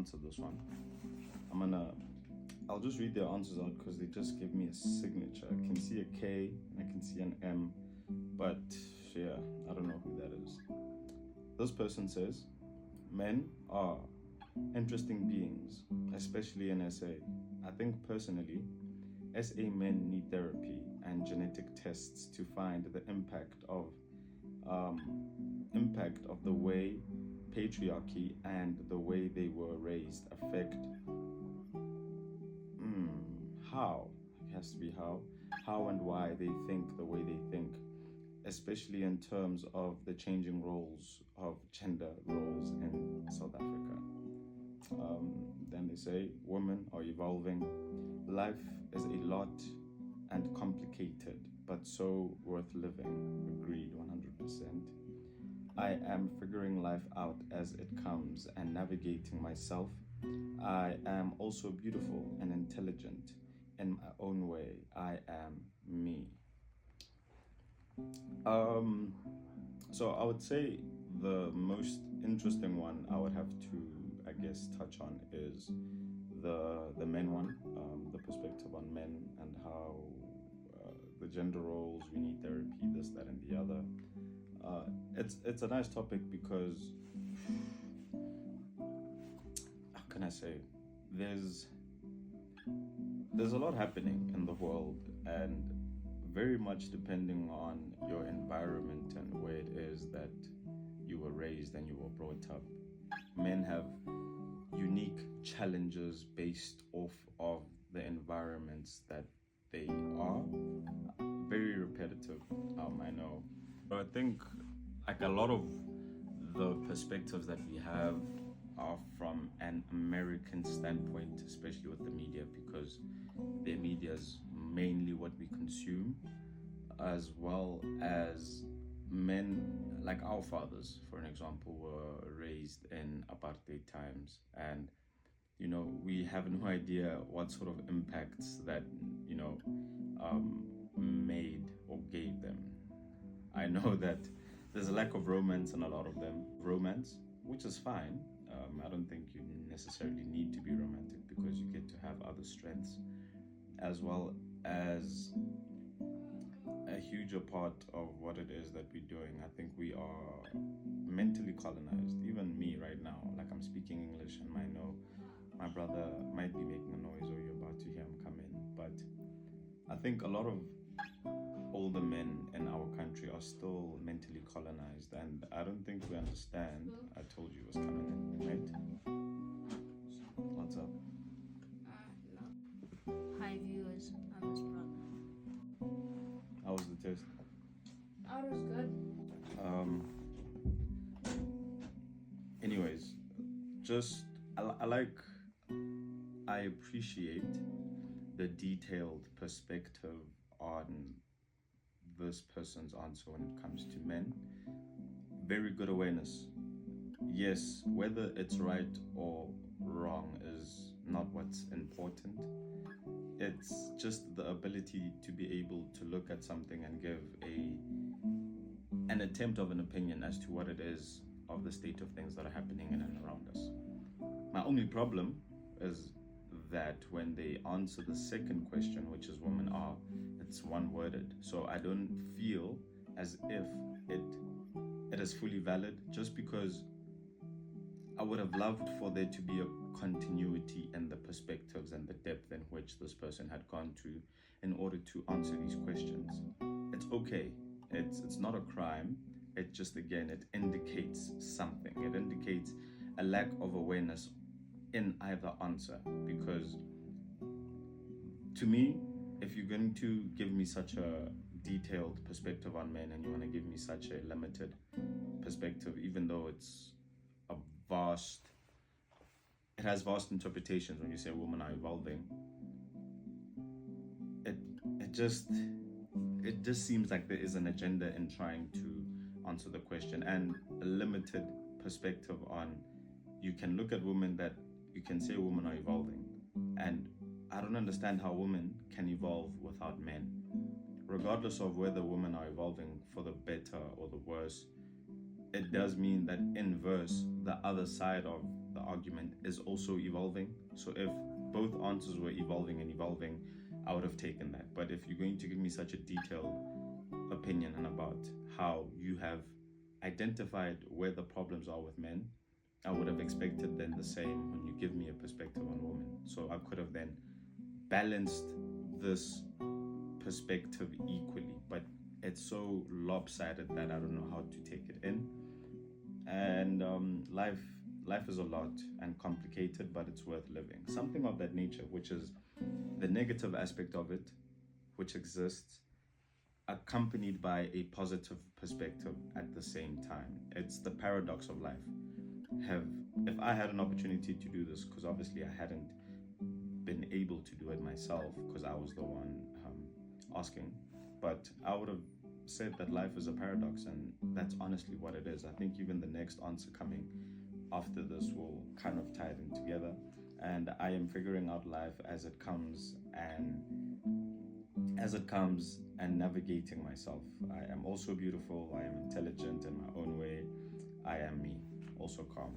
answer this one. I'll just read their answers out because they just give me a signature. I can see a K and I can see an M, but yeah, I don't know who that is. This person says, men are interesting beings, especially in SA. I think personally, SA men need therapy and genetic tests to find the impact of the way patriarchy and the way they were raised affect how it has to be how and why they think the way they think, especially in terms of the changing roles of gender roles in South Africa. Then they say women are evolving. Life is a lot and complicated, but so worth living. Agreed, 100%. I am figuring life out as it comes and navigating myself. I am also beautiful and intelligent in my own way. I am me. So I would say the most interesting one I would have to, I guess, touch on is the men one, the perspective on men and how the gender roles, we need therapy, this, that, and the other. It's a nice topic because, how can I say, there's a lot happening in the world, and very much depending on your environment and where it is that you were raised and you were brought up, men have unique challenges based off of the environments that they are. Very repetitive, I know. But I think like a lot of the perspectives that we have are from an American standpoint, especially with the media, because their media is mainly what we consume, as well as men like our fathers, for an example, were raised in apartheid times, and we have no idea what sort of impacts that made or gave them. I know that there's a lack of romance in a lot of them. Romance, which is fine. I don't think you necessarily need to be romantic because you get to have other strengths, as well as a huge part of what it is that we're doing. I think we are mentally colonized. Even me right now, like I'm speaking English and I know my brother might be making a noise or you're about to hear him come in. But I think a lot of older men in our country are still mentally colonized, and I don't think we understand. I told you it was coming in, right? What's up? No. Hi viewers, I'm his brother. How was the test? Oh, it was good. Anyways, just I appreciate the detailed perspective on this person's answer when it comes to men. Very good awareness. Yes, whether it's right or wrong is not what's important. It's just the ability to be able to look at something and give an attempt of an opinion as to what it is of the state of things that are happening in and around us. My only problem is that when they answer the second question, which is women are, it's one worded. So I don't feel as if it is fully valid, just because I would have loved for there to be a continuity in the perspectives and the depth in which this person had gone to in order to answer these questions. It's okay. It's not a crime. It just, again, it indicates something. It indicates a lack of awareness in either answer, because to me, if you're going to give me such a detailed perspective on men and you want to give me such a limited perspective, even though it has vast interpretations when you say women are evolving, it just seems like there is an agenda in trying to answer the question, and a limited perspective on, you can look at women that you can say women are evolving, and I don't understand how women can evolve without men. Regardless of whether women are evolving for the better or the worse, it does mean that in verse, the other side of the argument is also evolving. So if both answers were evolving and evolving, I would have taken that. But if you're going to give me such a detailed opinion and about how you have identified where the problems are with men, I would have expected then the same when you give me a perspective on women. So I could have then balanced this perspective equally, but it's so lopsided that I don't know how to take it in. And life is a lot and complicated, but it's worth living. Something of that nature, which is the negative aspect of it, which exists, accompanied by a positive perspective at the same time. It's the paradox of life. If I had an opportunity to do this, because obviously I hadn't been able to do it myself because I was the one asking, but I would have said that life is a paradox, and that's honestly what it is. I think even the next answer coming after this will kind of tie them together, and I am figuring out life as it comes and navigating myself. I am also beautiful, I am intelligent in my own way, I am me, also calm.